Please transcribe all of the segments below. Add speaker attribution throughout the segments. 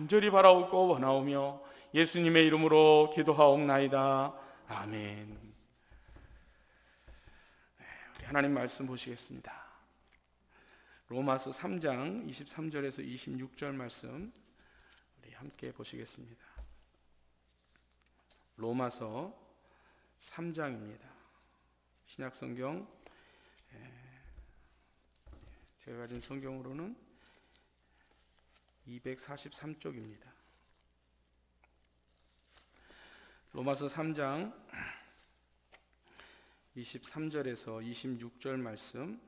Speaker 1: 간절히 바라옵고 원하오며 예수님의 이름으로 기도하옵나이다. 아멘. 우리 하나님 말씀 보시겠습니다. 로마서 3장 23절에서 26절 말씀 우리 함께 보시겠습니다. 로마서 3장입니다. 신약성경 제가 가진 성경으로는 243쪽입니다. 로마서 3장 23절에서 26절 말씀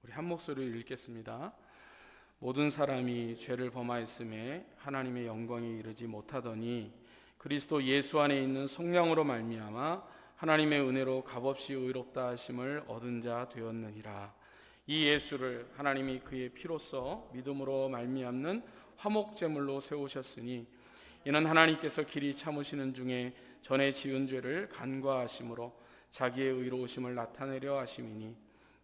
Speaker 1: 우리 한 목소리로 읽겠습니다. 모든 사람이 죄를 범하였음에 하나님의 영광에 이르지 못하더니 그리스도 예수 안에 있는 성령으로 말미암아 하나님의 은혜로 값없이 의롭다 하심을 얻은 자 되었느니라. 이 예수를 하나님이 그의 피로써 믿음으로 말미암는 화목제물로 세우셨으니 이는 하나님께서 길이 참으시는 중에 전에 지은 죄를 간과하심으로 자기의 의로우심을 나타내려 하심이니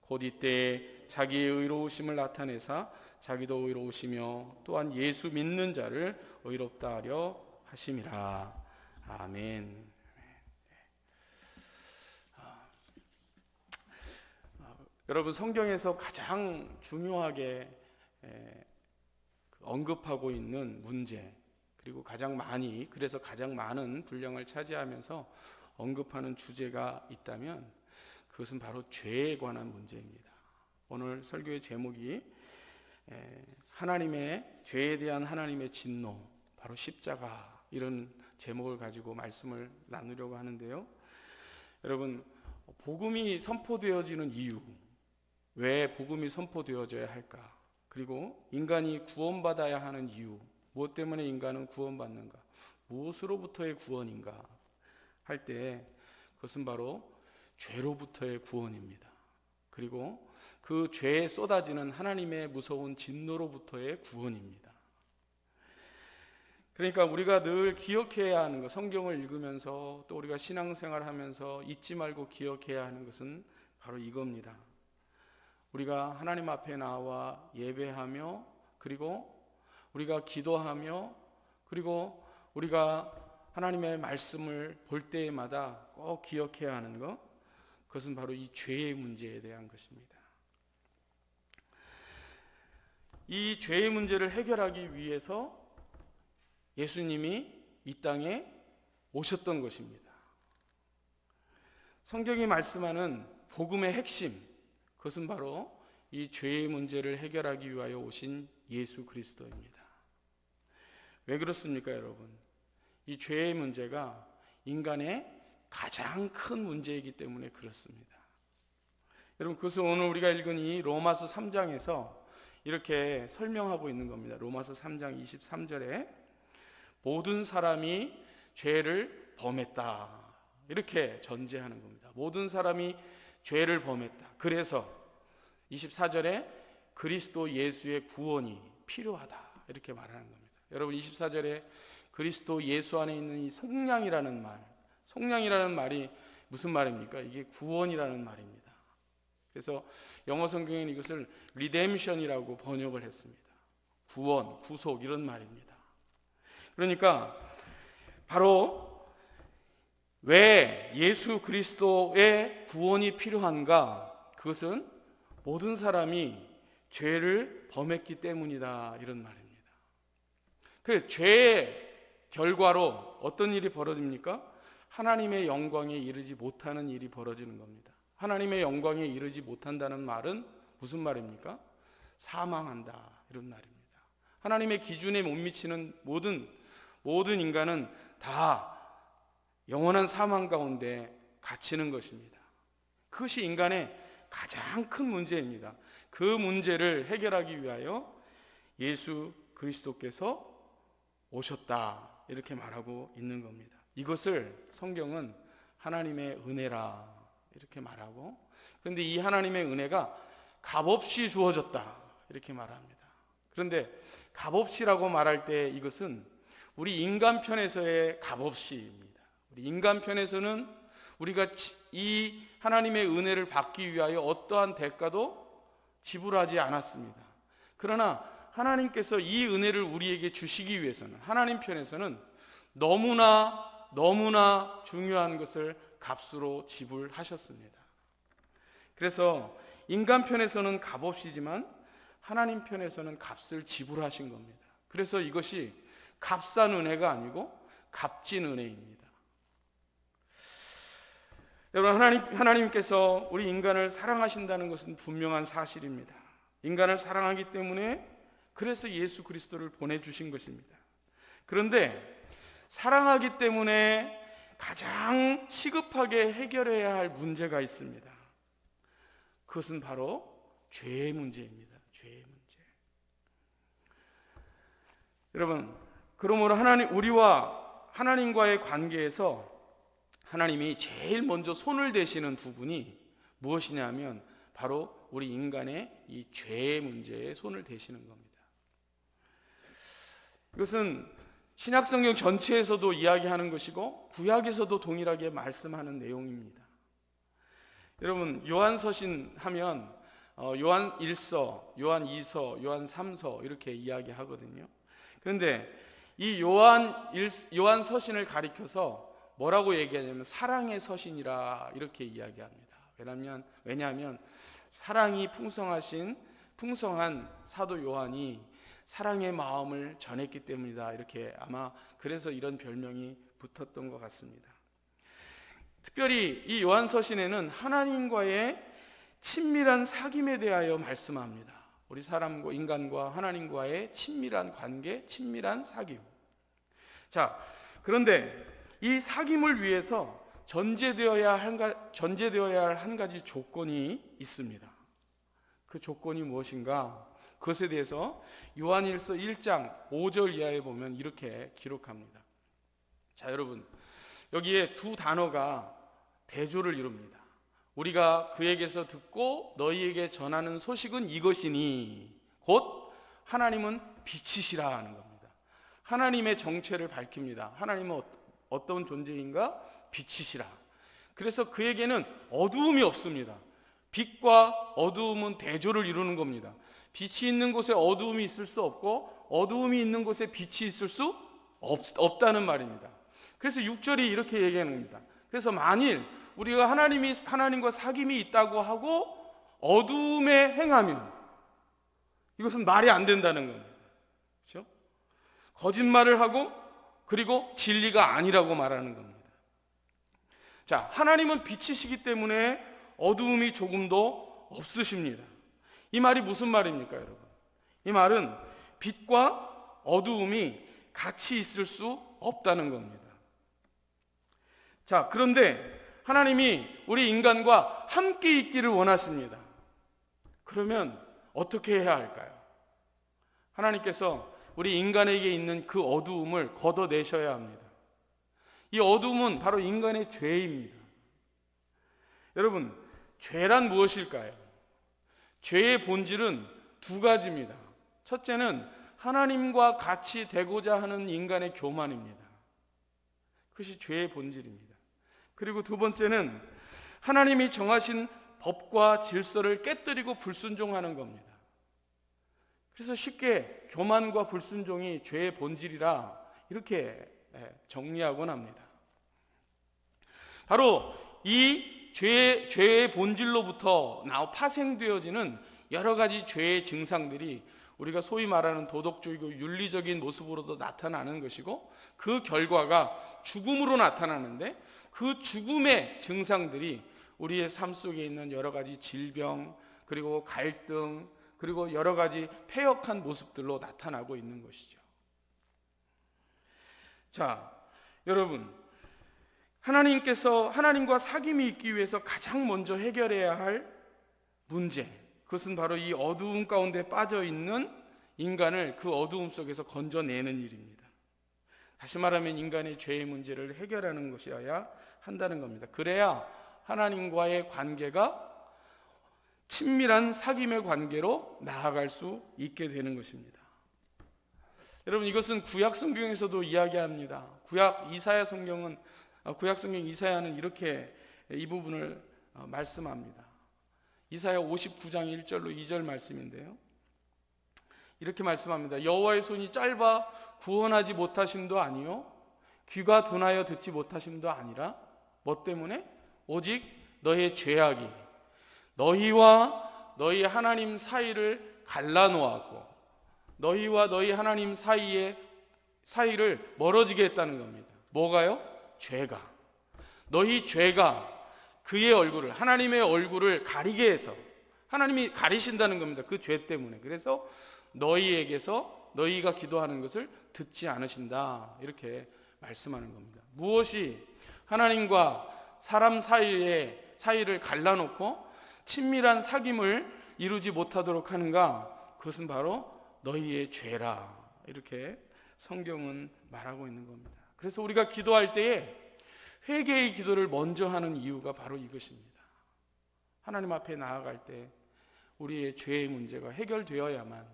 Speaker 1: 곧 이때에 자기의 의로우심을 나타내사 자기도 의로우시며 또한 예수 믿는 자를 의롭다 하려 하심이라. 아멘. 여러분, 성경에서 가장 중요하게 언급하고 있는 문제, 그리고 그래서 가장 많은 분량을 차지하면서 언급하는 주제가 있다면 그것은 바로 죄에 관한 문제입니다. 오늘 설교의 제목이 죄에 대한 하나님의 진노, 바로 십자가, 이런 제목을 가지고 말씀을 나누려고 하는데요. 여러분, 복음이 선포되어지는 이유, 왜 복음이 선포되어져야 할까? 그리고 인간이 구원받아야 하는 이유, 무엇 때문에 인간은 구원받는가? 무엇으로부터의 구원인가? 할 때 그것은 바로 죄로부터의 구원입니다. 그리고 그 죄에 쏟아지는 하나님의 무서운 진노로부터의 구원입니다. 그러니까 우리가 늘 기억해야 하는 것, 성경을 읽으면서 또 우리가 신앙생활을 하면서 잊지 말고 기억해야 하는 것은 바로 이겁니다. 우리가 하나님 앞에 나와 예배하며, 그리고 우리가 기도하며, 그리고 우리가 하나님의 말씀을 볼 때마다 꼭 기억해야 하는 것, 그것은 바로 이 죄의 문제에 대한 것입니다. 이 죄의 문제를 해결하기 위해서 예수님이 이 땅에 오셨던 것입니다. 성경이 말씀하는 복음의 핵심, 그것은 바로 이 죄의 문제를 해결하기 위하여 오신 예수 그리스도입니다. 왜 그렇습니까, 여러분? 이 죄의 문제가 인간의 가장 큰 문제이기 때문에 그렇습니다. 여러분, 그것은 오늘 우리가 읽은 이 로마서 3장에서 이렇게 설명하고 있는 겁니다. 로마서 3장 23절에 모든 사람이 죄를 범했다, 이렇게 전제하는 겁니다. 모든 사람이 죄를 범했다. 그래서 24절에 그리스도 예수의 구원이 필요하다, 이렇게 말하는 겁니다. 여러분, 24절에 그리스도 예수 안에 있는 이 속량이라는 말이 무슨 말입니까? 이게 구원이라는 말입니다. 그래서 영어 성경에는 이것을 리뎀션이라고 번역을 했습니다. 구원, 구속, 이런 말입니다. 그러니까 바로 왜 예수 그리스도의 구원이 필요한가? 그것은 모든 사람이 죄를 범했기 때문이다, 이런 말입니다. 그 죄의 결과로 어떤 일이 벌어집니까? 하나님의 영광에 이르지 못하는 일이 벌어지는 겁니다. 하나님의 영광에 이르지 못한다는 말은 무슨 말입니까? 사망한다, 이런 말입니다. 하나님의 기준에 못 미치는 모든 인간은 다 영원한 사망 가운데 갇히는 것입니다. 그것이 인간의 가장 큰 문제입니다. 그 문제를 해결하기 위하여 예수 그리스도께서 오셨다, 이렇게 말하고 있는 겁니다. 이것을 성경은 하나님의 은혜라, 이렇게 말하고, 그런데 이 하나님의 은혜가 값없이 주어졌다, 이렇게 말합니다. 그런데 값없이라고 말할 때 이것은 우리 인간 편에서의 값없이입니다. 우리 인간 편에서는 우리가 이 하나님의 은혜를 받기 위하여 어떠한 대가도 지불하지 않았습니다. 그러나 하나님께서 이 은혜를 우리에게 주시기 위해서는, 하나님 편에서는 너무나 중요한 것을 값으로 지불하셨습니다. 그래서 인간 편에서는 값없이지만 하나님 편에서는 값을 지불하신 겁니다. 그래서 이것이 값싼 은혜가 아니고 값진 은혜입니다. 여러분, 하나님께서 우리 인간을 사랑하신다는 것은 분명한 사실입니다. 인간을 사랑하기 때문에 그래서 예수 그리스도를 보내주신 것입니다. 그런데 사랑하기 때문에 가장 시급하게 해결해야 할 문제가 있습니다. 그것은 바로 죄의 문제입니다. 죄의 문제. 여러분, 그러므로 우리와 하나님과의 관계에서 하나님이 제일 먼저 손을 대시는 부분이 무엇이냐면 바로 우리 인간의 이 죄의 문제에 손을 대시는 겁니다. 이것은 신약성경 전체에서도 이야기하는 것이고 구약에서도 동일하게 말씀하는 내용입니다. 여러분, 요한서신 하면 요한 1서, 요한 2서, 요한 3서 이렇게 이야기하거든요. 그런데 이 요한 서신을 가리켜서 뭐라고 얘기하냐면 사랑의 서신이라 이렇게 이야기합니다. 왜냐하면 사랑이 풍성한 사도 요한이 사랑의 마음을 전했기 때문이다. 이렇게 아마 그래서 이런 별명이 붙었던 것 같습니다. 특별히 이 요한 서신에는 하나님과의 친밀한 사귐에 대하여 말씀합니다. 우리 인간과 하나님과의 친밀한 관계, 친밀한 사귐. 자, 그런데 이 사귐을 위해서 전제되어야 할 한 가지 조건이 있습니다. 그 조건이 무엇인가? 그것에 대해서 요한일서 1장 5절 이하에 보면 이렇게 기록합니다. 자, 여러분, 여기에 두 단어가 대조를 이룹니다. 우리가 그에게서 듣고 너희에게 전하는 소식은 이것이니 곧 하나님은 빛이시라 하는 겁니다. 하나님의 정체를 밝힙니다. 하나님은 어떤 존재인가? 빛이시라. 그래서 그에게는 어두움이 없습니다. 빛과 어두움은 대조를 이루는 겁니다. 빛이 있는 곳에 어두움이 있을 수 없고 어두움이 있는 곳에 빛이 있을 수 없다는 말입니다. 그래서 6절이 이렇게 얘기하는 겁니다. 그래서 만일 우리가 하나님과 사귐이 있다고 하고 어두움에 행하면 이것은 말이 안 된다는 겁니다. 그렇죠? 거짓말을 하고 그리고 진리가 아니라고 말하는 겁니다. 자, 하나님은 빛이시기 때문에 어두움이 조금도 없으십니다. 이 말이 무슨 말입니까, 여러분? 이 말은 빛과 어두움이 같이 있을 수 없다는 겁니다. 자, 그런데 하나님이 우리 인간과 함께 있기를 원하십니다. 그러면 어떻게 해야 할까요? 하나님께서 우리 인간에게 있는 그 어두움을 걷어내셔야 합니다. 이 어두움은 바로 인간의 죄입니다. 여러분, 죄란 무엇일까요? 죄의 본질은 두 가지입니다. 첫째는 하나님과 같이 되고자 하는 인간의 교만입니다. 그것이 죄의 본질입니다. 그리고 두 번째는 하나님이 정하신 법과 질서를 깨뜨리고 불순종하는 겁니다. 그래서 쉽게 교만과 불순종이 죄의 본질이라 이렇게 정리하곤 합니다. 바로 이 죄의 본질로부터 파생되어지는 여러 가지 죄의 증상들이 우리가 소위 말하는 도덕적이고 윤리적인 모습으로도 나타나는 것이고 그 결과가 죽음으로 나타나는데 그 죽음의 증상들이 우리의 삶 속에 있는 여러 가지 질병 그리고 갈등 그리고 여러 가지 패역한 모습들로 나타나고 있는 것이죠. 자, 여러분, 하나님과 사귐이 있기 위해서 가장 먼저 해결해야 할 문제, 그것은 바로 이 어두움 가운데 빠져 있는 인간을 그 어두움 속에서 건져내는 일입니다. 다시 말하면 인간의 죄의 문제를 해결하는 것이어야 한다는 겁니다. 그래야 하나님과의 관계가 친밀한 사귐의 관계로 나아갈 수 있게 되는 것입니다. 여러분, 이것은 구약 성경에서도 이야기합니다. 구약 성경 이사야는 이렇게 이 부분을 말씀합니다. 이사야 59장 1절로 2절 말씀인데요. 이렇게 말씀합니다. 여호와의 손이 짧아 구원하지 못하심도 아니요 귀가 둔하여 듣지 못하심도 아니라 뭐 때문에? 오직 너의 죄악이 너희와 너희 하나님 사이를 갈라놓았고 너희와 너희 하나님 사이를 멀어지게 했다는 겁니다. 뭐가요? 죄가. 너희 죄가 그의 얼굴을, 하나님의 얼굴을 가리게 해서 하나님이 가리신다는 겁니다. 그 죄 때문에. 그래서 너희에게서 너희가 기도하는 것을 듣지 않으신다, 이렇게 말씀하는 겁니다. 무엇이 하나님과 사람 사이를 갈라놓고 친밀한 사귐을 이루지 못하도록 하는가? 그것은 바로 너희의 죄라, 이렇게 성경은 말하고 있는 겁니다. 그래서 우리가 기도할 때에 회개의 기도를 먼저 하는 이유가 바로 이것입니다. 하나님 앞에 나아갈 때 우리의 죄의 문제가 해결되어야만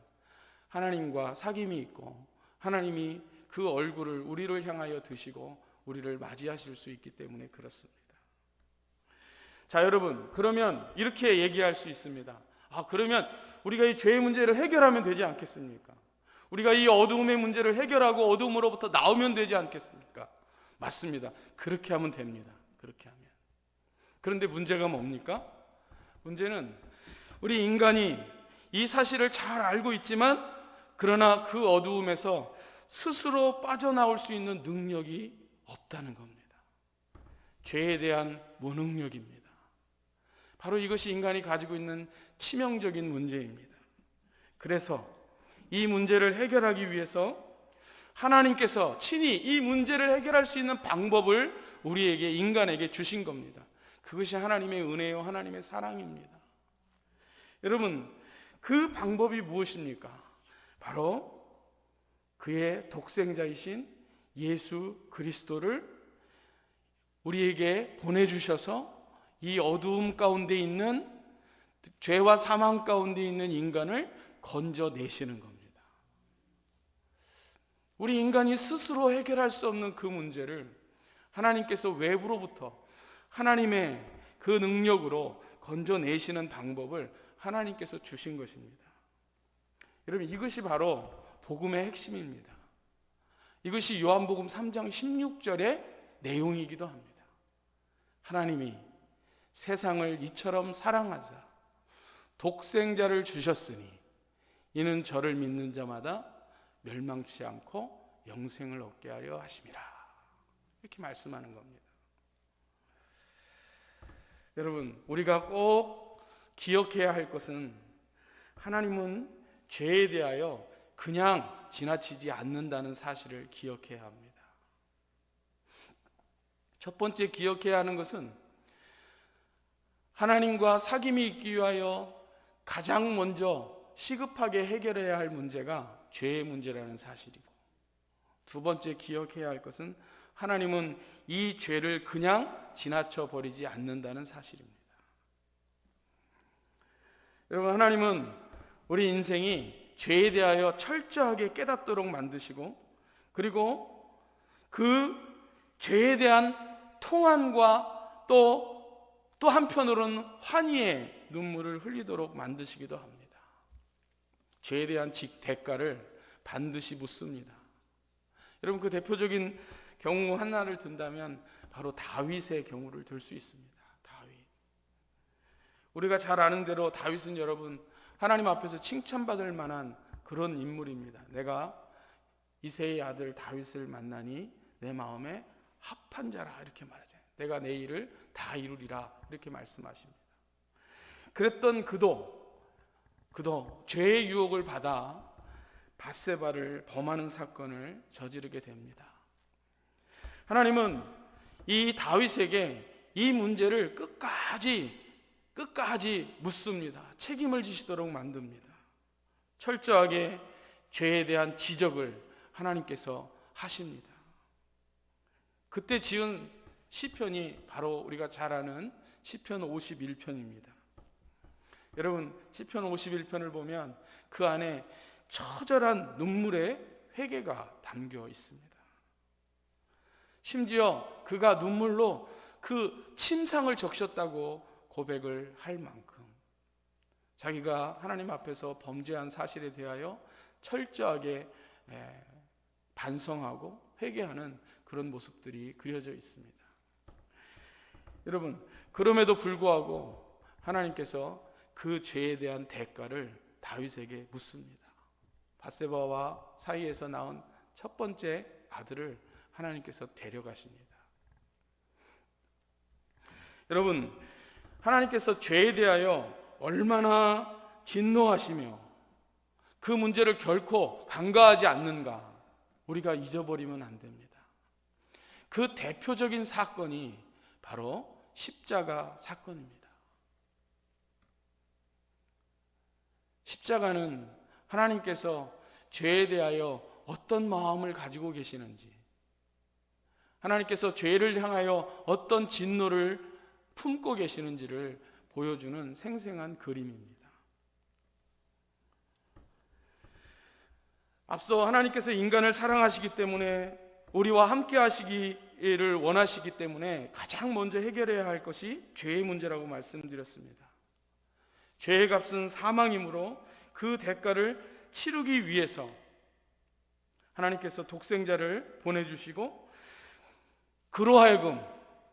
Speaker 1: 하나님과 사귐이 있고 하나님이 그 얼굴을 우리를 향하여 드시고 우리를 맞이하실 수 있기 때문에 그렇습니다. 자, 여러분, 그러면 이렇게 얘기할 수 있습니다. 그러면 우리가 이 죄의 문제를 해결하면 되지 않겠습니까? 우리가 이 어두움의 문제를 해결하고 어두움으로부터 나오면 되지 않겠습니까? 맞습니다. 그렇게 하면 됩니다. 그렇게 하면. 그런데 문제가 뭡니까? 문제는 우리 인간이 이 사실을 잘 알고 있지만 그러나 그 어두움에서 스스로 빠져나올 수 있는 능력이 없다는 겁니다. 죄에 대한 무능력입니다. 바로 이것이 인간이 가지고 있는 치명적인 문제입니다. 그래서 이 문제를 해결하기 위해서 하나님께서 친히 이 문제를 해결할 수 있는 방법을 우리에게, 인간에게 주신 겁니다. 그것이 하나님의 은혜요, 하나님의 사랑입니다. 여러분, 그 방법이 무엇입니까? 바로 그의 독생자이신 예수 그리스도를 우리에게 보내주셔서 이 어두움 가운데 있는, 죄와 사망 가운데 있는 인간을 건져내시는 겁니다. 우리 인간이 스스로 해결할 수 없는 그 문제를 하나님께서 외부로부터 하나님의 그 능력으로 건져내시는 방법을 하나님께서 주신 것입니다. 여러분, 이것이 바로 복음의 핵심입니다. 이것이 요한복음 3장 16절의 내용이기도 합니다. 하나님이 세상을 이처럼 사랑하사 독생자를 주셨으니 이는 저를 믿는 자마다 멸망치 않고 영생을 얻게 하려 하심이라, 이렇게 말씀하는 겁니다. 여러분, 우리가 꼭 기억해야 할 것은 하나님은 죄에 대하여 그냥 지나치지 않는다는 사실을 기억해야 합니다. 첫 번째 기억해야 하는 것은 하나님과 사귐이 있기 위하여 가장 먼저 시급하게 해결해야 할 문제가 죄의 문제라는 사실이고, 두 번째 기억해야 할 것은 하나님은 이 죄를 그냥 지나쳐 버리지 않는다는 사실입니다. 여러분, 하나님은 우리 인생이 죄에 대하여 철저하게 깨닫도록 만드시고, 그리고 그 죄에 대한 통한과 또 한편으로는 환희의 눈물을 흘리도록 만드시기도 합니다. 죄에 대한 대가를 반드시 묻습니다. 여러분, 그 대표적인 경우 하나를 든다면 바로 다윗의 경우를 들 수 있습니다. 다윗. 우리가 잘 아는 대로 다윗은 여러분 하나님 앞에서 칭찬받을 만한 그런 인물입니다. 내가 이새의 아들 다윗을 만나니 내 마음에 합한 자라, 이렇게 말하잖아요. 내가 내 일을 다 이루리라, 이렇게 말씀하십니다. 그랬던 그도 죄의 유혹을 받아 밧세바를 범하는 사건을 저지르게 됩니다. 하나님은 이 다윗에게 이 문제를 끝까지 묻습니다. 책임을 지시도록 만듭니다. 철저하게 죄에 대한 지적을 하나님께서 하십니다. 그때 지은 시편이 바로 우리가 잘 아는 시편 51편입니다. 여러분, 시편 51편을 보면 그 안에 처절한 눈물의 회개가 담겨 있습니다. 심지어 그가 눈물로 그 침상을 적셨다고 고백을 할 만큼 자기가 하나님 앞에서 범죄한 사실에 대하여 철저하게 반성하고 회개하는 그런 모습들이 그려져 있습니다. 여러분, 그럼에도 불구하고 하나님께서 그 죄에 대한 대가를 다윗에게 묻습니다. 밧세바와 사이에서 낳은 첫 번째 아들을 하나님께서 데려가십니다. 여러분, 하나님께서 죄에 대하여 얼마나 진노하시며 그 문제를 결코 간과하지 않는가, 우리가 잊어버리면 안 됩니다. 그 대표적인 사건이 바로 십자가 사건입니다. 십자가는 하나님께서 죄에 대하여 어떤 마음을 가지고 계시는지, 하나님께서 죄를 향하여 어떤 진노를 품고 계시는지를 보여주는 생생한 그림입니다. 앞서 하나님께서 인간을 사랑하시기 때문에, 우리와 함께 하시기를 원하시기 때문에 가장 먼저 해결해야 할 것이 죄의 문제라고 말씀드렸습니다. 죄의 값은 사망이므로 그 대가를 치르기 위해서 하나님께서 독생자를 보내주시고, 그로 하여금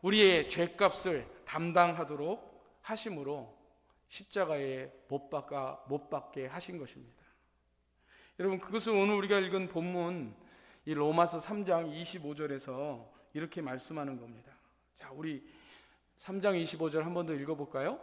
Speaker 1: 우리의 죄값을 담당하도록 하심으로 십자가에 못 박게 하신 것입니다. 여러분, 그것을 오늘 우리가 읽은 본문 이 로마서 3장 25절에서 이렇게 말씀하는 겁니다. 자, 우리 3장 25절 한 번 더 읽어볼까요?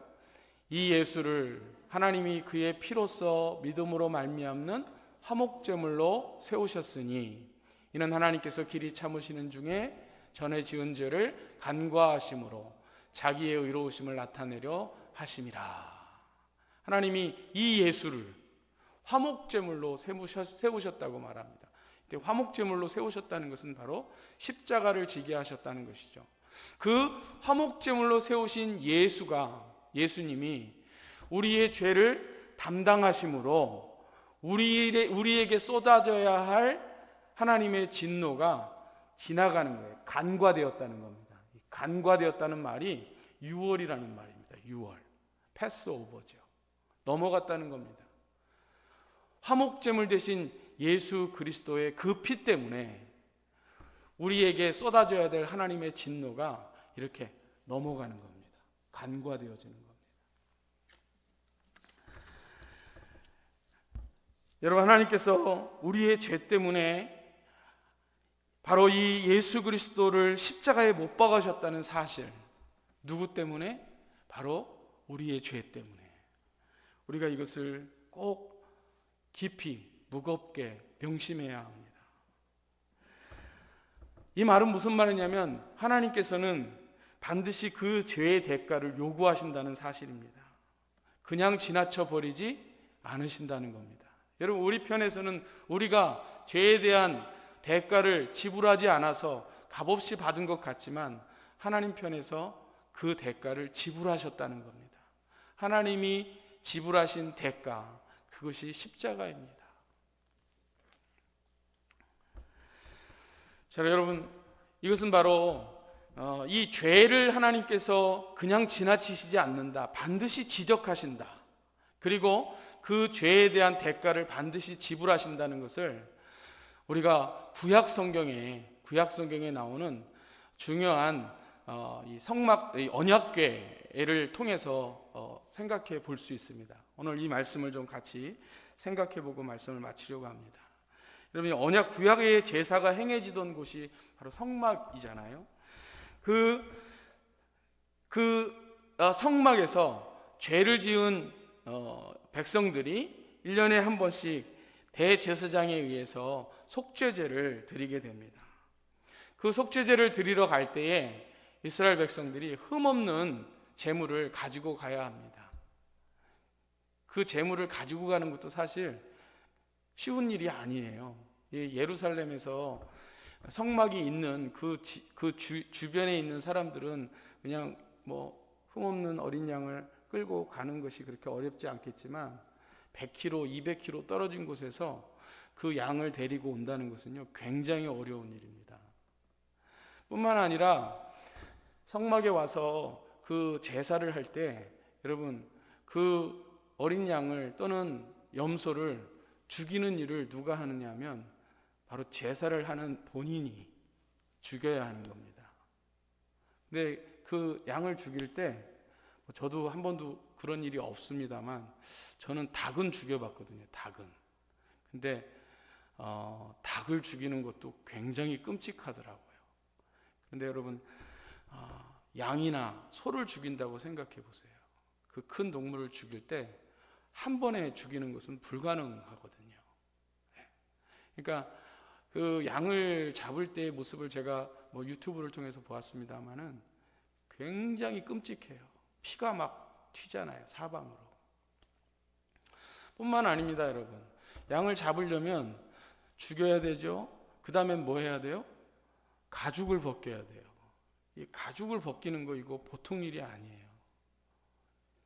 Speaker 1: 이 예수를 하나님이 그의 피로써 믿음으로 말미암는 화목제물로 세우셨으니 이는 하나님께서 길이 참으시는 중에 전에 지은 죄를 간과하심으로 자기의 의로우심을 나타내려 하심이라. 하나님이 이 예수를 화목제물로 세우셨다고 말합니다. 화목제물로 세우셨다는 것은 바로 십자가를 지게 하셨다는 것이죠. 그 화목제물로 세우신 예수님이 우리의 죄를 담당하심으로 우리에게 쏟아져야 할 하나님의 진노가 지나가는 거예요. 간과되었다는 겁니다. 간과되었다는 말이 유월이라는 말입니다. 유월, 패스오버죠. 넘어갔다는 겁니다. 화목제물 대신 예수 그리스도의 그 피 때문에 우리에게 쏟아져야 될 하나님의 진노가 이렇게 넘어가는 겁니다. 간과되어지는 겁니다. 여러분, 하나님께서 우리의 죄 때문에 바로 이 예수 그리스도를 십자가에 못 박으셨다는 사실, 누구 때문에? 바로 우리의 죄 때문에. 우리가 이것을 꼭 깊이 무겁게 명심해야 합니다. 이 말은 무슨 말이냐면 하나님께서는 반드시 그 죄의 대가를 요구하신다는 사실입니다. 그냥 지나쳐 버리지 않으신다는 겁니다. 여러분, 우리 편에서는 우리가 죄에 대한 대가를 지불하지 않아서 값없이 받은 것 같지만 하나님 편에서 그 대가를 지불하셨다는 겁니다. 하나님이 지불하신 대가, 그것이 십자가입니다. 자, 여러분, 이것은 바로 이 죄를 하나님께서 그냥 지나치시지 않는다. 반드시 지적하신다. 그리고 그 죄에 대한 대가를 반드시 지불하신다는 것을 우리가 구약 성경에 나오는 중요한 이 언약궤를 통해서 생각해 볼 수 있습니다. 오늘 이 말씀을 좀 같이 생각해 보고 말씀을 마치려고 합니다. 여러분, 언약 구약의 제사가 행해지던 곳이 바로 성막이잖아요. 성막에서 죄를 지은 백성들이 1년에 한 번씩 대제사장에 의해서 속죄제를 드리게 됩니다. 그 속죄제를 드리러 갈 때에 이스라엘 백성들이 흠없는 제물을 가지고 가야 합니다. 그 제물을 가지고 가는 것도 사실 쉬운 일이 아니에요. 예루살렘에서 성막이 있는 주변에 있는 사람들은 그냥 흠없는 어린 양을 끌고 가는 것이 그렇게 어렵지 않겠지만 100km, 200km 떨어진 곳에서 그 양을 데리고 온다는 것은요, 굉장히 어려운 일입니다. 뿐만 아니라 성막에 와서 그 제사를 할 때 여러분, 그 어린 양을 또는 염소를 죽이는 일을 누가 하느냐 하면 바로 제사를 하는 본인이 죽여야 하는 겁니다. 근데 그 양을 죽일 때 저도 한 번도 그런 일이 없습니다만 저는 닭은 죽여봤거든요. 닭은. 근데 닭을 죽이는 것도 굉장히 끔찍하더라고요. 그런데 여러분, 양이나 소를 죽인다고 생각해 보세요. 그 큰 동물을 죽일 때 한 번에 죽이는 것은 불가능하거든요. 그러니까 그 양을 잡을 때의 모습을 제가 유튜브를 통해서 보았습니다만은 굉장히 끔찍해요. 피가 막 튀잖아요, 사방으로. 뿐만 아닙니다, 여러분. 양을 잡으려면 죽여야 되죠. 그 다음엔 뭐 해야 돼요? 가죽을 벗겨야 돼요. 이 가죽을 벗기는 거 이거 보통 일이 아니에요.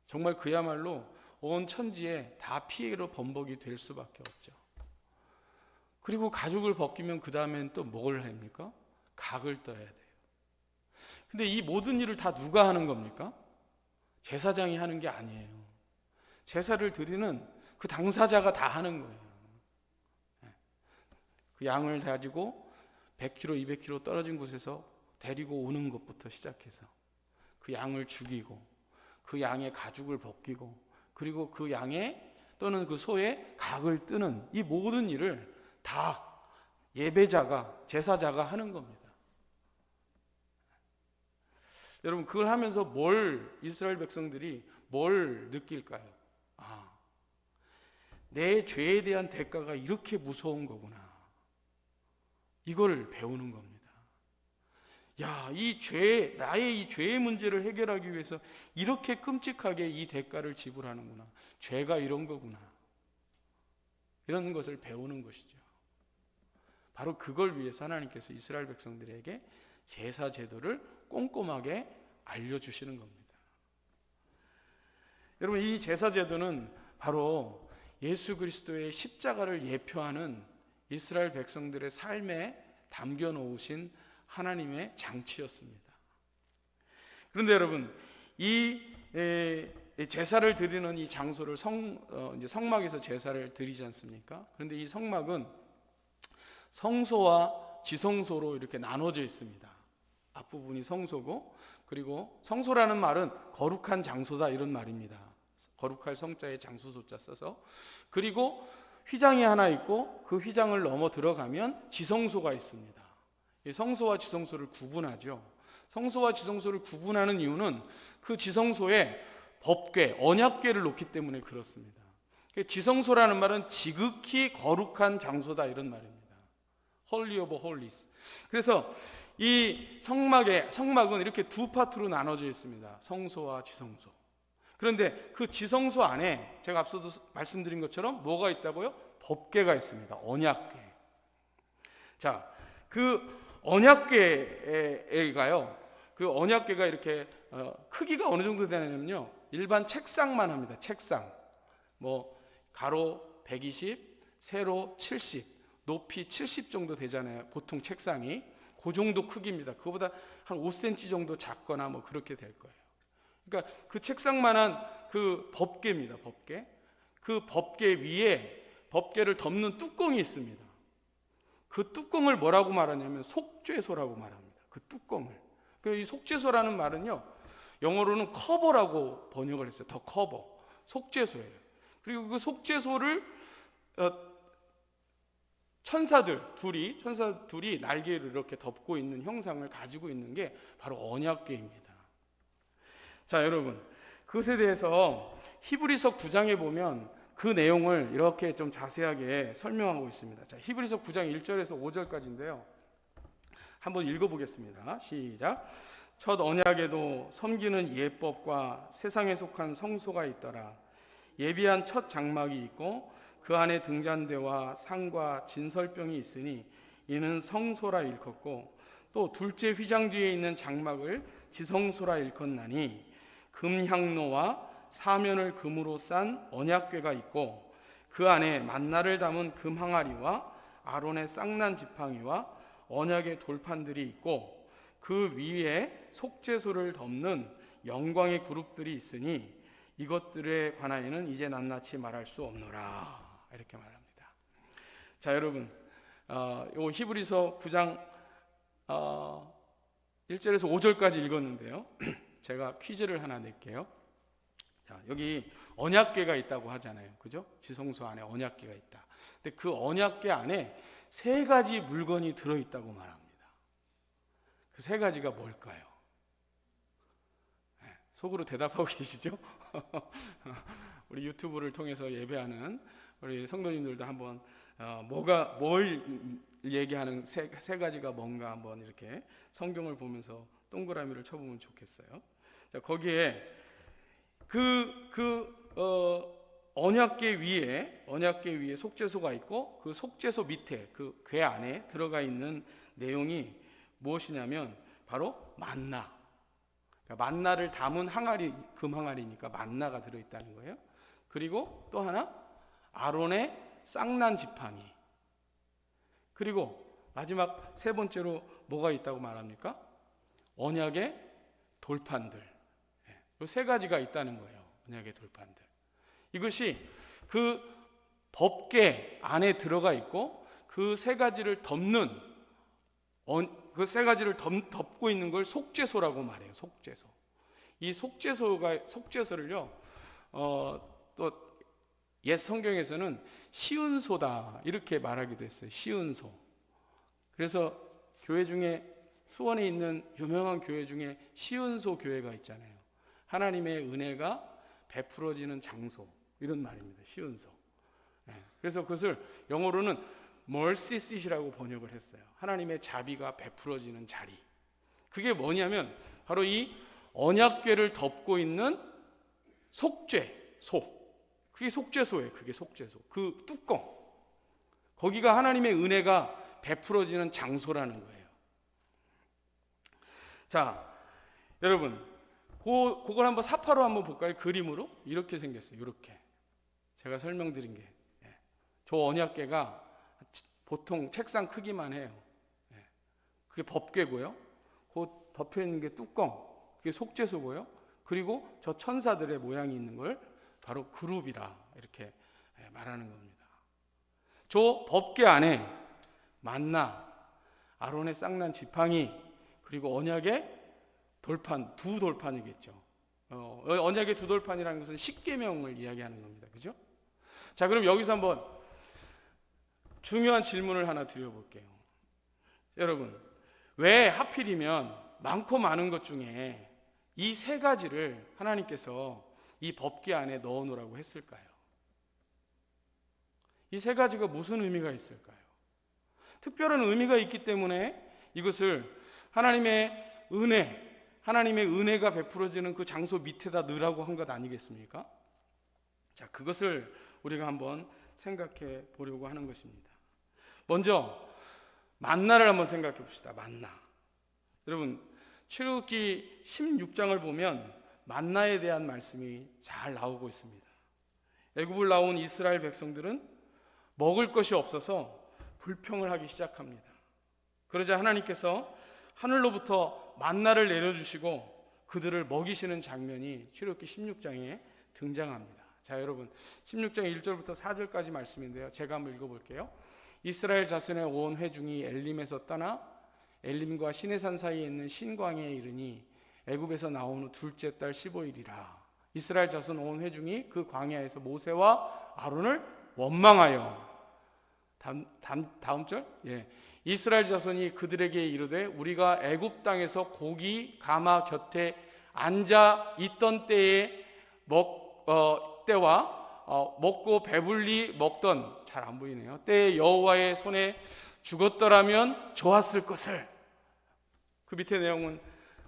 Speaker 1: 정말 그야말로 온 천지에 다 피해로 번복이 될 수밖에 없죠. 그리고 가죽을 벗기면 그 다음엔 또 뭘 합니까? 각을 떠야 돼요. 근데 이 모든 일을 다 누가 하는 겁니까? 제사장이 하는 게 아니에요. 제사를 드리는 그 당사자가 다 하는 거예요. 그 양을 가지고 100km, 200km 떨어진 곳에서 데리고 오는 것부터 시작해서 그 양을 죽이고 그 양의 가죽을 벗기고 그리고 그 양의 또는 그 소의 각을 뜨는 이 모든 일을 다 예배자가, 제사자가 하는 겁니다. 여러분, 그걸 하면서 이스라엘 백성들이 뭘 느낄까요? 내 죄에 대한 대가가 이렇게 무서운 거구나. 이걸 배우는 겁니다. 나의 이 죄의 문제를 해결하기 위해서 이렇게 끔찍하게 이 대가를 지불하는구나. 죄가 이런 거구나. 이런 것을 배우는 것이죠. 바로 그걸 위해서 하나님께서 이스라엘 백성들에게 제사 제도를 꼼꼼하게 알려주시는 겁니다. 여러분, 이 제사 제도는 바로 예수 그리스도의 십자가를 예표하는 이스라엘 백성들의 삶에 담겨 놓으신 하나님의 장치였습니다. 그런데 여러분, 이 제사를 드리는 이 장소를 성막에서 제사를 드리지 않습니까? 그런데 이 성막은 성소와 지성소로 이렇게 나눠져 있습니다. 앞부분이 성소고, 그리고 성소라는 말은 거룩한 장소다 이런 말입니다. 거룩할 성자에 장소소자 써서. 그리고 휘장이 하나 있고 그 휘장을 넘어 들어가면 지성소가 있습니다. 성소와 지성소를 구분하죠. 성소와 지성소를 구분하는 이유는 그 지성소에 법궤, 언약궤를 놓기 때문에 그렇습니다. 지성소라는 말은 지극히 거룩한 장소다 이런 말입니다. Holy of Holies. 그래서 이 성막은 이렇게 두 파트로 나눠져 있습니다. 성소와 지성소. 그런데 그 지성소 안에 제가 앞서도 말씀드린 것처럼 뭐가 있다고요? 법궤가 있습니다. 언약궤. 자, 그 언약궤가요. 그 언약궤가 이렇게 크기가 어느 정도 되냐면요. 일반 책상만 합니다. 책상. 가로 120, 세로 70, 높이 70 정도 되잖아요. 보통 책상이. 그 정도 크기입니다. 그거보다 한 5cm 정도 작거나 그렇게 될 거예요. 그러니까 그 책상만한 그 법궤입니다. 법궤. 그 법궤 위에 법궤를 덮는 뚜껑이 있습니다. 그 뚜껑을 뭐라고 말하냐면 속죄소라고 말합니다. 그 뚜껑을. 이 속죄소라는 말은요, 영어로는 커버라고 번역을 했어요. 더 커버. 속죄소예요. 그리고 그 속죄소를 천사 둘이 날개를 이렇게 덮고 있는 형상을 가지고 있는 게 바로 언약궤입니다. 자, 여러분, 그것에 대해서 히브리서 9장에 보면 그 내용을 이렇게 좀 자세하게 설명하고 있습니다. 자, 히브리서 9장 1절에서 5절까지인데요. 한번 읽어보겠습니다. 시작. 첫 언약에도 섬기는 예법과 세상에 속한 성소가 있더라. 예비한 첫 장막이 있고 그 안에 등잔대와 상과 진설병이 있으니 이는 성소라 일컫고, 또 둘째 휘장 뒤에 있는 장막을 지성소라 일컫나니 금향로와 사면을 금으로 싼 언약궤가 있고 그 안에 만나를 담은 금항아리와 아론의 쌍난 지팡이와 언약의 돌판들이 있고 그 위에 속죄소를 덮는 영광의 그룹들이 있으니 이것들에 관하여는 이제 낱낱이 말할 수 없노라. 이렇게 말합니다. 자, 여러분, 요 히브리서 9장 1절에서 5절까지 읽었는데요. 제가 퀴즈를 하나 낼게요. 자, 여기 언약궤가 있다고 하잖아요. 그죠? 지성소 안에 언약궤가 있다. 근데 그 언약궤 안에 세 가지 물건이 들어있다고 말합니다. 그 세 가지가 뭘까요? 속으로 대답하고 계시죠? 우리 유튜브를 통해서 예배하는 우리 성도님들도 한번 뭘 얘기하는 세 가지가 뭔가 한번 이렇게 성경을 보면서 동그라미를 쳐보면 좋겠어요. 자, 거기에 언약궤 위에 속죄소가 있고 그 속죄소 밑에 그 궤 안에 들어가 있는 내용이 무엇이냐면 바로 만나. 그러니까 만나를 담은 항아리, 금 항아리니까 만나가 들어있다는 거예요. 그리고 또 하나 아론의 쌍난 지팡이. 그리고 마지막 세 번째로 뭐가 있다고 말합니까? 언약의 돌판들. 이 세 가지가 있다는 거예요. 언약의 돌판들. 이것이 그 법궤 안에 들어가 있고 그 세 가지를 덮는 그 세 가지를 덮고 있는 걸 속죄소라고 말해요. 속죄소. 이 속죄소를요. 또 옛 성경에서는 시은소다 이렇게 말하기도 했어요. 시은소. 그래서 교회 중에 수원에 있는 유명한 교회 중에 시은소 교회가 있잖아요. 하나님의 은혜가 베풀어지는 장소 이런 말입니다. 시은소. 그래서 그것을 영어로는 mercy seat이라고 번역을 했어요. 하나님의 자비가 베풀어지는 자리. 그게 뭐냐면 바로 이 언약궤를 덮고 있는 속죄소. 그게 속죄소예요. 그게 속죄소. 그 뚜껑. 거기가 하나님의 은혜가 베풀어지는 장소라는 거예요. 자, 여러분, 그걸 한번 사파로 한번 볼까요? 그림으로 이렇게 생겼어요. 이렇게 제가 설명드린 게, 저 언약궤가 보통 책상 크기만 해요. 그게 법궤고요. 그 덮여 있는 게 뚜껑, 그게 속죄소고요. 그리고 저 천사들의 모양이 있는 걸 바로 그룹이라 이렇게 말하는 겁니다. 저 법궤 안에 만나, 아론의 쌍난 지팡이, 그리고 언약의 돌판, 두 돌판이겠죠. 언약의 두 돌판이라는 것은 십계명을 이야기하는 겁니다. 그죠? 자, 그럼 여기서 한번 중요한 질문을 하나 드려볼게요. 여러분, 왜 하필이면 많고 많은 것 중에 이 세 가지를 하나님께서 이 법궤 안에 넣어 놓으라고 했을까요? 이 세 가지가 무슨 의미가 있을까요? 특별한 의미가 있기 때문에 이것을 하나님의 은혜가 베풀어지는 그 장소 밑에다 넣으라고 한 것 아니겠습니까? 자, 그것을 우리가 한번 생각해 보려고 하는 것입니다. 먼저 만나를 한번 생각해 봅시다. 만나. 여러분, 출애굽기 16장을 보면 만나에 대한 말씀이 잘 나오고 있습니다. 애굽을 나온 이스라엘 백성들은 먹을 것이 없어서 불평을 하기 시작합니다. 그러자 하나님께서 하늘로부터 만나를 내려주시고 그들을 먹이시는 장면이 출애굽기 16장에 등장합니다. 자, 여러분, 16장 1절부터 4절까지 말씀인데요. 제가 한번 읽어볼게요. 이스라엘 자손의 온 회중이 엘림에서 떠나 엘림과 시내산 사이에 있는 신광야에 이르니 애굽에서 나온 후 둘째 달 15일이라. 이스라엘 자손 온 회중이 그 광야에서 모세와 아론을 원망하여. 다음 절? 이스라엘 자손이 그들에게 이르되 우리가 애굽 땅에서 고기 가마 곁에 앉아 있던 때와 먹고 배불리 먹던, 잘 안 보이네요, 때에 여호와의 손에 죽었더라면 좋았을 것을. 그 밑에 내용은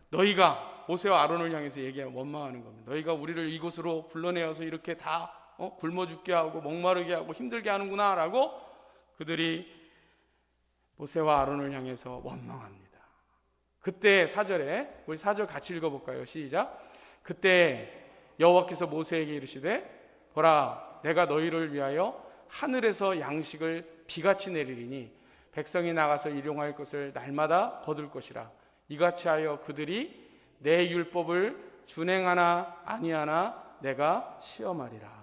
Speaker 1: 너희가 모세와 아론을 향해서 얘기하고 원망하는 겁니다. 너희가 우리를 이곳으로 불러내어서 이렇게 다 굶어 죽게 하고 목마르게 하고 힘들게 하는구나 라고 그들이 모세와 아론을 향해서 원망합니다. 그때 4절에 우리 4절 같이 읽어볼까요? 시작. 그때 여호와께서 모세에게 이르시되 보라, 내가 너희를 위하여 하늘에서 양식을 비같이 내리리니 백성이 나가서 일용할 것을 날마다 거둘 것이라. 이같이 하여 그들이 내 율법을 준행하나 아니하나 내가 시험하리라.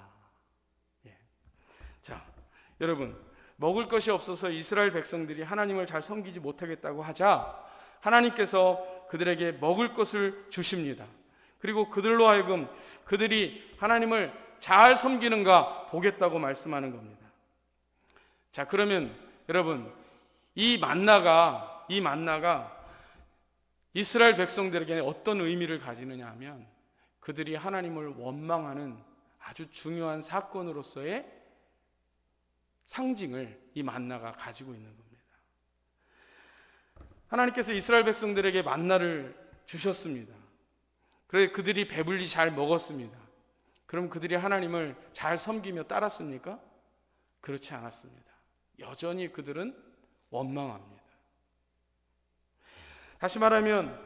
Speaker 1: 자, 여러분, 먹을 것이 없어서 이스라엘 백성들이 하나님을 잘 섬기지 못하겠다고 하자 하나님께서 그들에게 먹을 것을 주십니다. 그리고 그들로 하여금 그들이 하나님을 잘 섬기는가 보겠다고 말씀하는 겁니다. 자, 그러면 여러분, 이 만나가 이스라엘 백성들에게 어떤 의미를 가지느냐 하면 그들이 하나님을 원망하는 아주 중요한 사건으로서의 상징을 이 만나가 가지고 있는 겁니다. 하나님께서 이스라엘 백성들에게 만나를 주셨습니다. 그래 그들이 배불리 잘 먹었습니다. 그럼 그들이 하나님을 잘 섬기며 따랐습니까? 그렇지 않았습니다. 여전히 그들은 원망합니다. 다시 말하면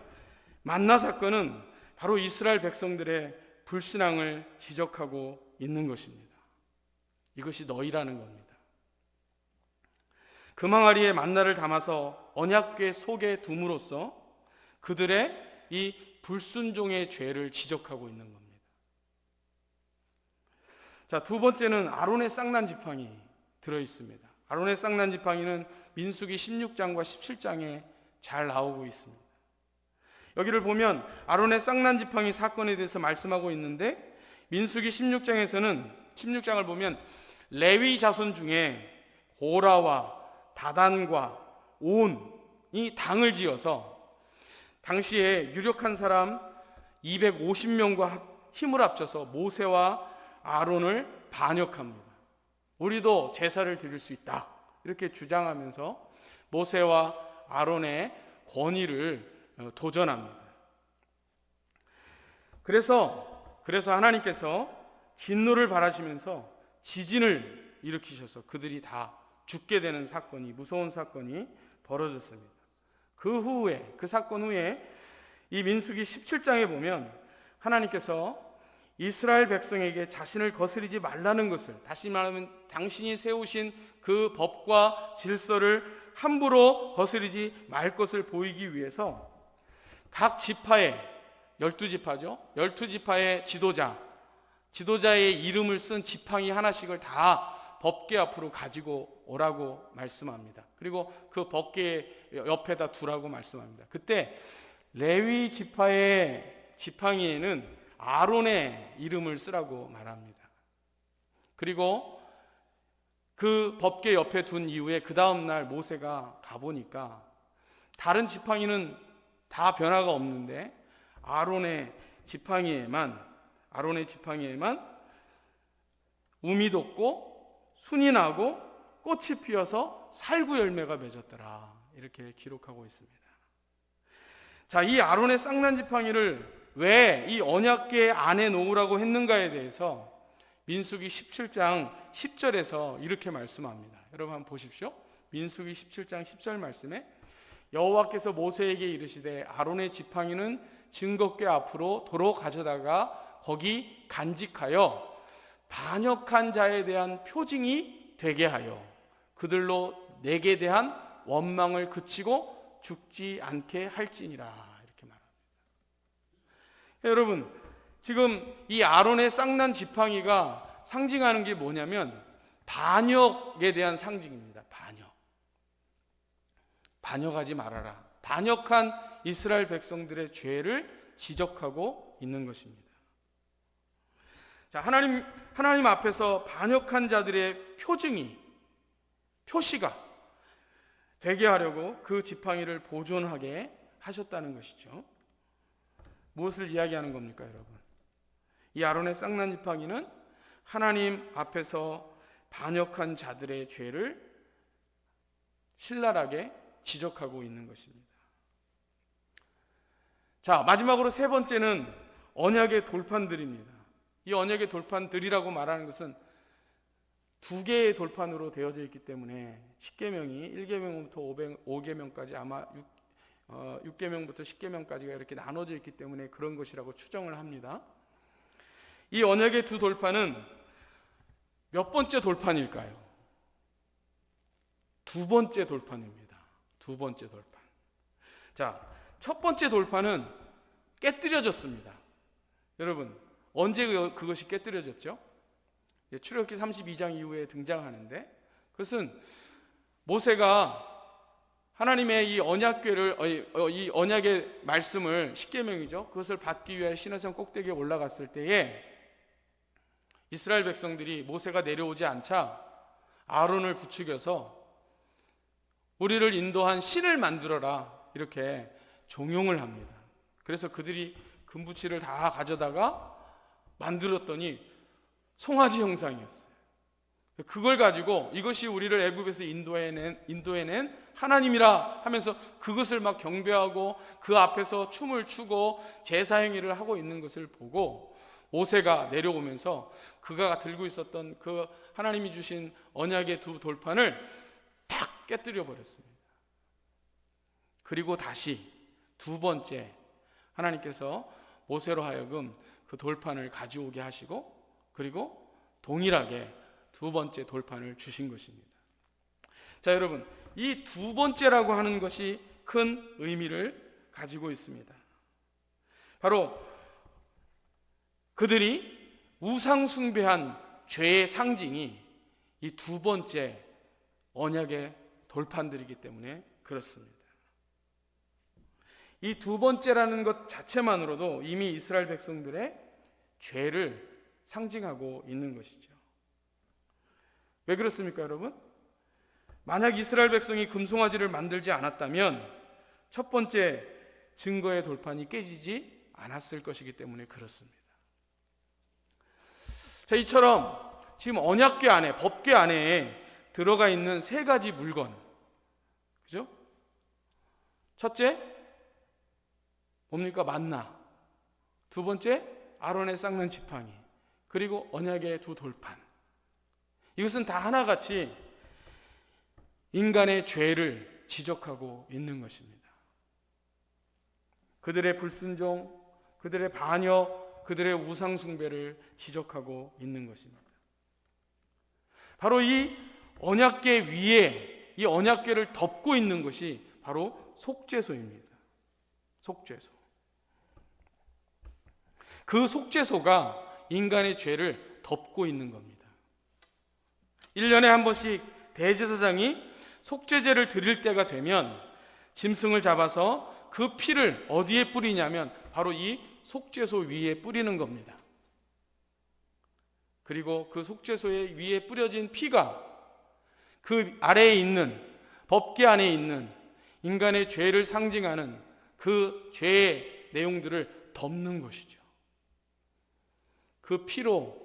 Speaker 1: 만나 사건은 바로 이스라엘 백성들의 불신앙을 지적하고 있는 것입니다. 이것이 너희라는 겁니다. 금항아리에 만나를 담아서 언약궤 속에 둠으로써 그들의 이 불순종의 죄를 지적하고 있는 겁니다. 자, 두 번째는 아론의 쌍난 지팡이 들어 있습니다. 아론의 쌍난 지팡이는 민수기 16장과 17장에 잘 나오고 있습니다. 여기를 보면 아론의 쌍난 지팡이 사건에 대해서 말씀하고 있는데 민수기 16장을 보면 레위 자손 중에 고라와 다단과 온이 당을 지어서 당시에 유력한 사람 250명과 힘을 합쳐서 모세와 아론을 반역합니다. 우리도 제사를 드릴 수 있다 이렇게 주장하면서 모세와 아론의 권위를 도전합니다. 그래서 하나님께서 진노를 바라시면서 지진을 일으키셔서 그들이 다 죽게 되는 사건이, 무서운 사건이 벌어졌습니다. 그 사건 후에 이 민수기 17장에 보면 하나님께서 이스라엘 백성에게 자신을 거스르지 말라는 것을, 다시 말하면 당신이 세우신 그 법과 질서를 함부로 거스르지 말 것을 보이기 위해서 각 지파의 12지파죠. 12지파의 지도자의 이름을 쓴 지팡이 하나씩을 다 법궤 앞으로 가지고 오라고 말씀합니다. 그리고 그 법궤 옆에다 두라고 말씀합니다. 그때 레위 지파의 지팡이에는 아론의 이름을 쓰라고 말합니다. 그리고 그 법궤 옆에 둔 이후에 그 다음 날 모세가 가보니까 다른 지팡이는 다 변화가 없는데 아론의 지팡이에만 um이 돋고 순이 나고 꽃이 피어서 살구 열매가 맺었더라 이렇게 기록하고 있습니다. 자, 이 아론의 쌍난 지팡이를 왜 이 언약궤 안에 놓으라고 했는가에 대해서 민수기 17장 10절에서 이렇게 말씀합니다. 여러분 한번 보십시오. 민수기 17장 10절 말씀에 여호와께서 모세에게 이르시되 아론의 지팡이는 증거궤 앞으로 도로 가져다가 거기 간직하여 반역한 자에 대한 표징이 되게 하여 그들로 내게 대한 원망을 그치고 죽지 않게 할지니라 이렇게 말합니다. 여러분, 지금 이 아론의 쌍난 지팡이가 상징하는 게 뭐냐면 반역에 대한 상징입니다. 반역하지 말아라. 반역한 이스라엘 백성들의 죄를 지적하고 있는 것입니다. 자, 하나님 앞에서 반역한 자들의 표시가 되게 하려고 그 지팡이를 보존하게 하셨다는 것이죠. 무엇을 이야기하는 겁니까, 여러분? 이 아론의 쌍난 지팡이는 하나님 앞에서 반역한 자들의 죄를 신랄하게 지적하고 있는 것입니다. 자, 마지막으로 세 번째는 언약의 돌판들입니다. 이 언약의 돌판들이라고 말하는 것은 두 개의 돌판으로 되어져 있기 때문에 10계명이 1계명부터 5계명까지 아마 6계명부터 10계명까지가 이렇게 나눠져 있기 때문에 그런 것이라고 추정을 합니다. 이 언약의 두 돌판은 몇 번째 돌판일까요? 두 번째 돌판입니다. 두 번째 돌판. 자, 첫 번째 돌판은 깨뜨려졌습니다. 여러분, 언제 그것이 깨뜨려졌죠? 출애굽기 32장 이후에 등장하는데 그것은 모세가 하나님의 이 언약궤를 이 언약의 말씀을 십계명이죠. 그것을 받기 위해 시내산 꼭대기에 올라갔을 때에 이스라엘 백성들이 모세가 내려오지 않자 아론을 부추겨서 우리를 인도한 신을 만들어라 이렇게 종용을 합니다. 그래서 그들이 금부치를 다 가져다가 만들었더니 송아지 형상이었어요. 그걸 가지고 이것이 우리를 애굽에서 인도해낸 하나님이라 하면서 그것을 막 경배하고 그 앞에서 춤을 추고 제사 행위를 하고 있는 것을 보고 모세가 내려오면서 그가 들고 있었던 그 하나님이 주신 언약의 두 돌판을 탁 깨뜨려 버렸습니다. 그리고 다시 두 번째 하나님께서 모세로 하여금 그 돌판을 가져오게 하시고 그리고 동일하게 두 번째 돌판을 주신 것입니다. 자, 여러분, 이 두 번째라고 하는 것이 큰 의미를 가지고 있습니다. 바로 그들이 우상 숭배한 죄의 상징이 이 두 번째 언약의 돌판들이기 때문에 그렇습니다. 이 두 번째라는 것 자체만으로도 이미 이스라엘 백성들의 죄를 상징하고 있는 것이죠. 왜 그렇습니까, 여러분? 만약 이스라엘 백성이 금송아지를 만들지 않았다면 첫 번째 증거의 돌판이 깨지지 않았을 것이기 때문에 그렇습니다. 자, 이처럼 지금 언약궤 안에, 법궤 안에 들어가 있는 세 가지 물건, 그죠? 첫째, 뭡니까? 만나. 두 번째, 아론의 쌍난 지팡이. 그리고 언약의 두 돌판. 이것은 다 하나같이 인간의 죄를 지적하고 있는 것입니다. 그들의 불순종, 그들의 반역, 그들의 우상 숭배를 지적하고 있는 것입니다. 바로 이 언약궤 위에 이 언약궤를 덮고 있는 것이 바로 속죄소입니다. 속죄소. 그 속죄소가 인간의 죄를 덮고 있는 겁니다. 1년에 한 번씩 대제사장이 속죄제를 드릴 때가 되면 짐승을 잡아서 그 피를 어디에 뿌리냐면 바로 이 속죄소 위에 뿌리는 겁니다. 그리고 그 속죄소의 위에 뿌려진 피가 그 아래에 있는 법궤 안에 있는 인간의 죄를 상징하는 그 죄의 내용들을 덮는 것이죠. 그 피로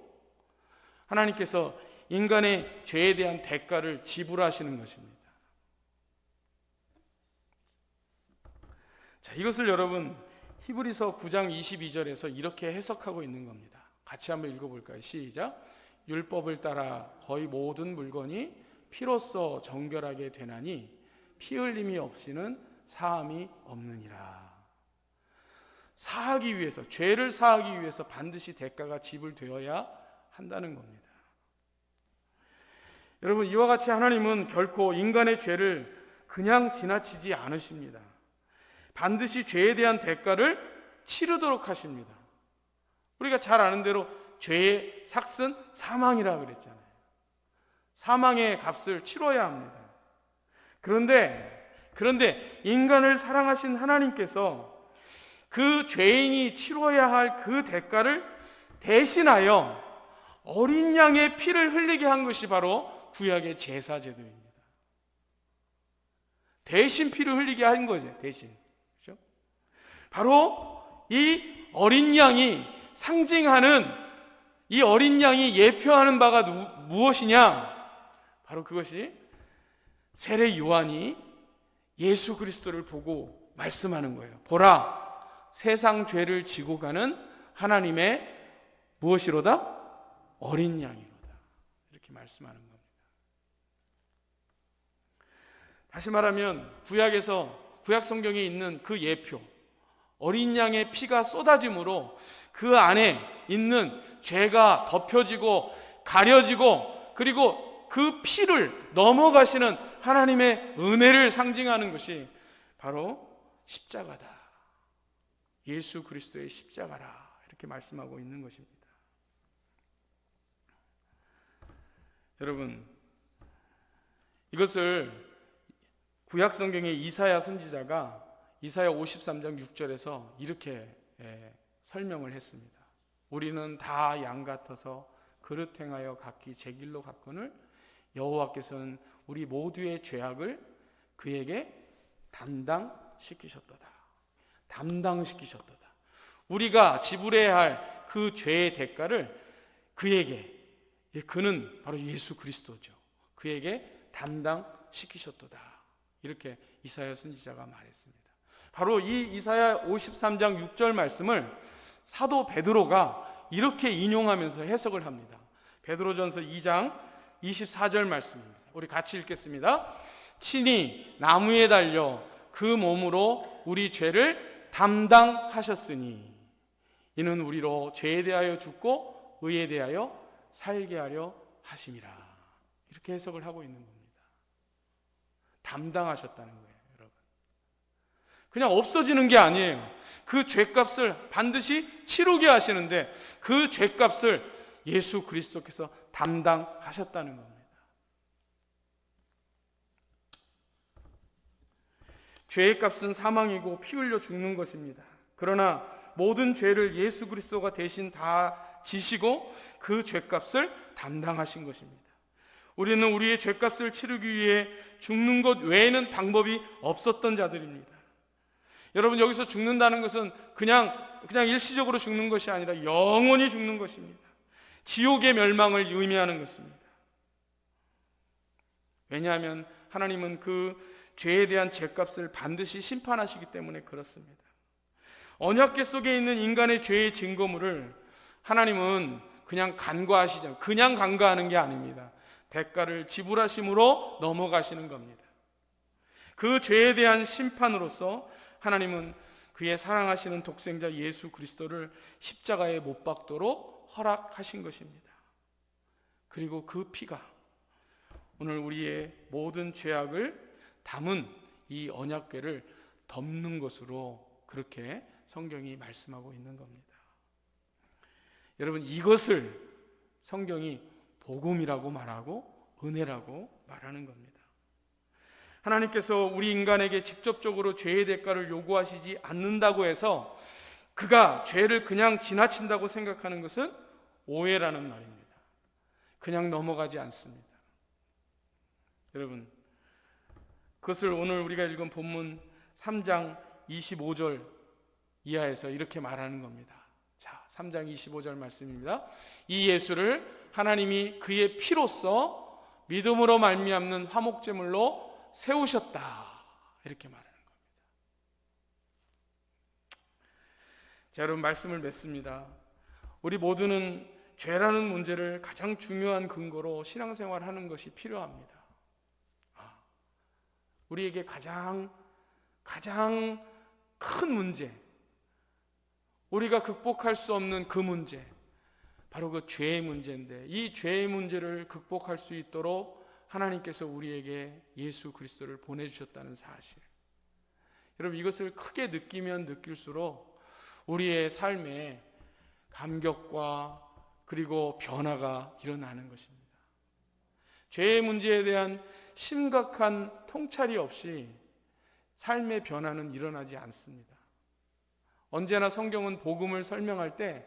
Speaker 1: 하나님께서 인간의 죄에 대한 대가를 지불하시는 것입니다. 자, 이것을 여러분 히브리서 9장 22절에서 이렇게 해석하고 있는 겁니다. 같이 한번 읽어볼까요? 시작. 율법을 따라 거의 모든 물건이 피로써 정결하게 되나니 피 흘림이 없이는 사함이 없느니라. 사하기 위해서, 죄를 사하기 위해서 반드시 대가가 지불되어야 한다는 겁니다. 여러분, 이와 같이 하나님은 결코 인간의 죄를 그냥 지나치지 않으십니다. 반드시 죄에 대한 대가를 치르도록 하십니다. 우리가 잘 아는 대로 죄의 삭은 사망이라 그랬잖아요. 사망의 값을 치러야 합니다. 그런데 인간을 사랑하신 하나님께서 그 죄인이 치러야 할 그 대가를 대신하여 어린 양의 피를 흘리게 한 것이 바로 구약의 제사제도입니다. 대신 피를 흘리게 한 거죠. 대신. 그렇죠? 바로 이 어린 양이 상징하는, 이 어린 양이 예표하는 바가 무엇이냐? 바로 그것이 세례 요한이 예수 그리스도를 보고 말씀하는 거예요. 보라, 세상 죄를 지고 가는 하나님의 무엇이로다? 어린 양이로다. 이렇게 말씀하는 겁니다. 다시 말하면 구약 성경에 있는 그 예표, 어린 양의 피가 쏟아짐으로 그 안에 있는 죄가 덮여지고 가려지고 그리고 그 피를 넘어가시는 하나님의 은혜를 상징하는 것이 바로 십자가다. 예수 그리스도의 십자가라. 이렇게 말씀하고 있는 것입니다. 여러분, 이것을 구약 성경의 이사야 선지자가 이사야 53장 6절에서 이렇게 설명을 했습니다. 우리는 다 양 같아서 그릇 행하여 각기 제 길로 갔거늘 여호와께서는 우리 모두의 죄악을 그에게 담당시키셨도다. 담당시키셨도다. 우리가 지불해야 할 그 죄의 대가를 그에게, 그는 바로 예수 그리스도죠. 그에게 담당시키셨도다. 이렇게 이사야 선지자가 말했습니다. 바로 이 이사야 53장 6절 말씀을 사도 베드로가 이렇게 인용하면서 해석을 합니다. 베드로전서 2장 24절 말씀입니다. 우리 같이 읽겠습니다. 친히 나무에 달려 그 몸으로 우리 죄를 담당하셨으니 이는 우리로 죄에 대하여 죽고 의에 대하여 살게 하려 하심이라. 이렇게 해석을 하고 있는 겁니다. 담당하셨다는 거예요, 여러분. 그냥 없어지는 게 아니에요. 그 죄값을 반드시 치르게 하시는데 그 죄값을 예수 그리스도께서 담당하셨다는 겁니다. 죄의 값은 사망이고 피 흘려 죽는 것입니다. 그러나 모든 죄를 예수 그리스도가 대신 다 지시고 그 죄값을 담당하신 것입니다. 우리는 우리의 죄값을 치르기 위해 죽는 것 외에는 방법이 없었던 자들입니다. 여러분, 여기서 죽는다는 것은 그냥 일시적으로 죽는 것이 아니라 영원히 죽는 것입니다. 지옥의 멸망을 의미하는 것입니다. 왜냐하면 하나님은 그 죄에 대한 죄값을 반드시 심판하시기 때문에 그렇습니다. 언약궤 속에 있는 인간의 죄의 증거물을 하나님은 그냥 간과하시죠. 그냥 간과하는 게 아닙니다. 대가를 지불하심으로 넘어가시는 겁니다. 그 죄에 대한 심판으로서 하나님은 그의 사랑하시는 독생자 예수 그리스도를 십자가에 못 박도록 허락하신 것입니다. 그리고 그 피가 오늘 우리의 모든 죄악을 담은 이 언약궤를 덮는 것으로 그렇게 성경이 말씀하고 있는 겁니다. 여러분, 이것을 성경이 복음이라고 말하고 은혜라고 말하는 겁니다. 하나님께서 우리 인간에게 직접적으로 죄의 대가를 요구하시지 않는다고 해서 그가 죄를 그냥 지나친다고 생각하는 것은 오해라는 말입니다. 그냥 넘어가지 않습니다. 여러분, 그것을 오늘 우리가 읽은 본문 3장 25절 이하에서 이렇게 말하는 겁니다. 자, 3장 25절 말씀입니다. 이 예수를 하나님이 그의 피로써 믿음으로 말미암는 화목제물로 세우셨다. 이렇게 말하는 겁니다. 자, 여러분, 말씀을 맺습니다. 우리 모두는 죄라는 문제를 가장 중요한 근거로 신앙생활하는 것이 필요합니다. 우리에게 가장 큰 문제, 우리가 극복할 수 없는 그 문제, 바로 그 죄의 문제인데 이 죄의 문제를 극복할 수 있도록 하나님께서 우리에게 예수 그리스도를 보내주셨다는 사실, 여러분, 이것을 크게 느끼면 느낄수록 우리의 삶에 감격과 그리고 변화가 일어나는 것입니다. 죄의 문제에 대한 심각한 통찰이 없이 삶의 변화는 일어나지 않습니다. 언제나 성경은 복음을 설명할 때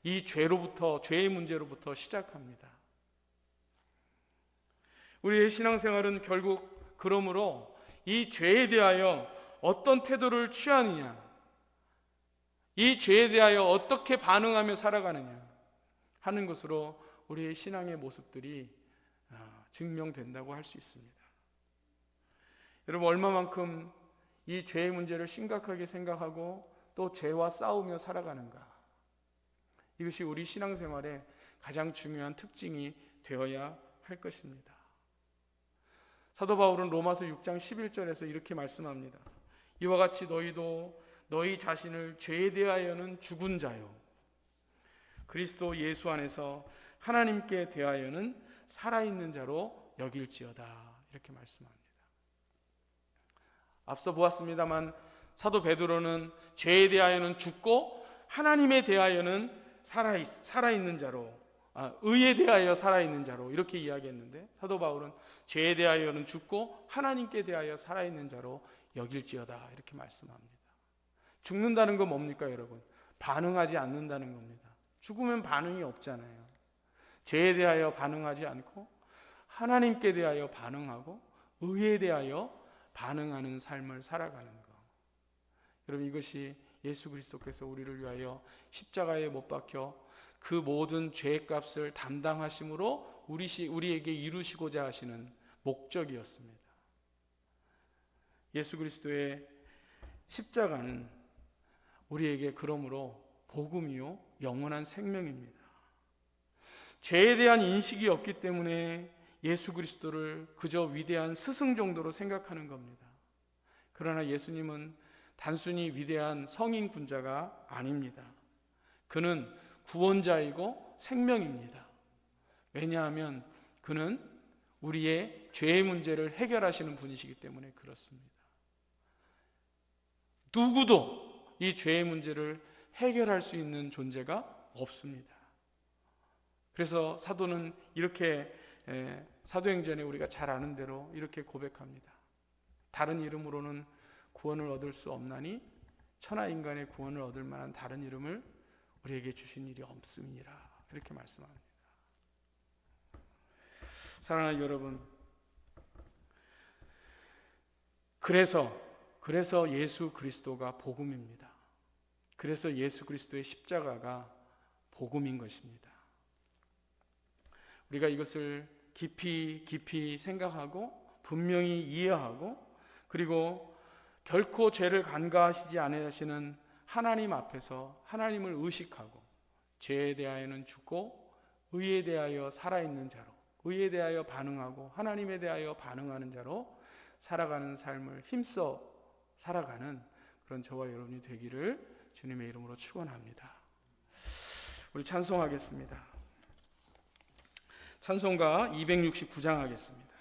Speaker 1: 이 죄의 문제로부터 시작합니다. 우리의 신앙생활은 결국 그러므로 이 죄에 대하여 어떤 태도를 취하느냐, 이 죄에 대하여 어떻게 반응하며 살아가느냐 하는 것으로 우리의 신앙의 모습들이 증명된다고 할 수 있습니다. 여러분, 얼마만큼 이 죄의 문제를 심각하게 생각하고 또 죄와 싸우며 살아가는가, 이것이 우리 신앙생활의 가장 중요한 특징이 되어야 할 것입니다. 사도 바울은 로마서 6장 11절에서 이렇게 말씀합니다. 이와 같이 너희도 너희 자신을 죄에 대하여는 죽은 자요 그리스도 예수 안에서 하나님께 대하여는 살아있는 자로 여길지어다. 이렇게 말씀합니다. 앞서 보았습니다만 사도 베드로는 죄에 대하여는 죽고 하나님에 대하여는 살아있는 자로 의에 대하여 살아있는 자로 이렇게 이야기했는데, 사도 바울은 죄에 대하여는 죽고 하나님께 대하여 살아있는 자로 여길지어다 이렇게 말씀합니다. 죽는다는 건 뭡니까 여러분? 반응하지 않는다는 겁니다. 죽으면 반응이 없잖아요. 죄에 대하여 반응하지 않고 하나님께 대하여 반응하고 의에 대하여 반응하는 삶을 살아가는 것. 여러분, 이것이 예수 그리스도께서 우리를 위하여 십자가에 못 박혀 그 모든 죄의 값을 담당하심으로 우리에게 이루시고자 하시는 목적이었습니다. 예수 그리스도의 십자가는 우리에게 그러므로 복음이요 영원한 생명입니다. 죄에 대한 인식이 없기 때문에 예수 그리스도를 그저 위대한 스승 정도로 생각하는 겁니다. 그러나 예수님은 단순히 위대한 성인 군자가 아닙니다. 그는 구원자이고 생명입니다. 왜냐하면 그는 우리의 죄의 문제를 해결하시는 분이시기 때문에 그렇습니다. 누구도 이 죄의 문제를 해결할 수 있는 존재가 없습니다. 그래서 사도는 이렇게 사도행전에 우리가 잘 아는 대로 이렇게 고백합니다. 다른 이름으로는 구원을 얻을 수 없나니 천하 인간의 구원을 얻을 만한 다른 이름을 우리에게 주신 일이 없음이라 이렇게 말씀합니다. 사랑하는 여러분, 그래서 예수 그리스도가 복음입니다. 그래서 예수 그리스도의 십자가가 복음인 것입니다. 우리가 이것을 깊이 생각하고 분명히 이해하고, 그리고 결코 죄를 간과하시지 않으시는 하나님 앞에서 하나님을 의식하고 죄에 대하여는 죽고 의에 대하여 살아있는 자로, 의에 대하여 반응하고 하나님에 대하여 반응하는 자로 살아가는 삶을 힘써 살아가는 그런 저와 여러분이 되기를 주님의 이름으로 축원합니다. 우리 찬송하겠습니다. 찬송가 269장 하겠습니다.